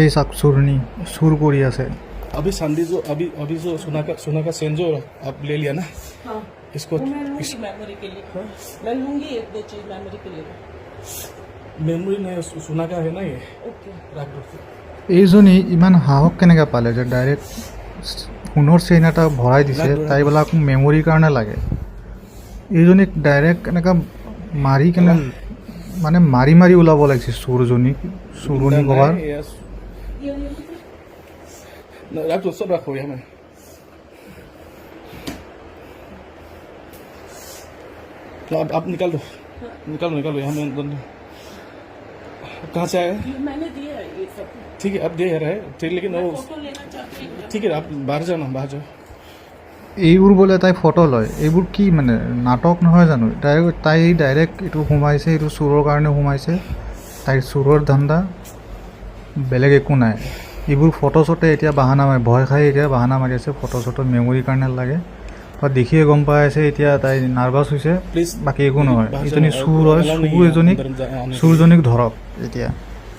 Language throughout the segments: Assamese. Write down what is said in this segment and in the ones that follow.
এই চাক চুৰনি চুৰ কৰি আছে। अभी संडे जो अभी जो सोना का सेन जो आप ले लिया ना हाँ इसको वो मैं लूंगी मेमोरी के लिए मैं लूंगी एक दो चीज मेमोरी के लिए मेमोरी नहीं सोना का है ना ये ओके रख दो এইজনী ইমান সাহস কেনেকৈ পালে যে ডাইৰেক্ট সোণৰ চেইন এটা ভৰাই দিছে, তাই বোলে আকৌ মেমৰিৰ কাৰণে লাগে। এইজনীক ডাইৰেক্ট এনেকৈ মাৰি কেনে মানে মাৰি মাৰি ওলাব লাগিছে চোৰজনীক, চোৰণি বগাৰ। रख दो सब रखो यहाँ में तो आप निकाल दो निकालो यहाँ में कहाँ से आए मैंने दिया है ये सब ठीक है अब दे रहा है ठीक लेकिन वो फोटो लेना चाहती हूँ ठीक है आप बाहर जाओ ना बाहर जाओ এইবোৰ বোলে তাই ফটো লয়, এইবোৰ কি মানে নাটক নহয় জানো? তাই ডাইৰেক্ট এইটো সোমাইছে, এইটো চোৰৰ কাৰণে সোমাইছে, তাইৰ চোৰৰ ধান্দা, বেলেগ একো নাই। এইবোৰ ফটো চটো এতিয়া বাহানা মাৰি ভয় খাই এতিয়া বাহানা মাৰি আছে, ফটো চটো মেমৰিৰ কাৰণে লাগে বা দেখিয়ে গম পাই আছে এতিয়া তাই নাৰ্ভাছ হৈছে, বাকী একো নহয়। এইজনী চোৰ হয়, চোৰজনীক ধৰক, এতিয়া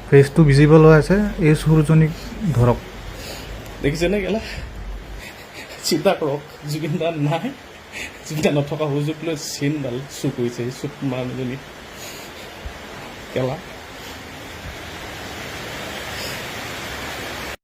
ফেচটো ভিজিবল হৈ আছে, এই চোৰজনীক ধৰক। দেখিছে নে কেলা চিন্তা কৰক জুবিনদাৰ নাই, জুবিনদা নথকা সুযোগ লৈ চিনডাল চুৰ কৰিছে, চুপ মানুহজনী কেলা।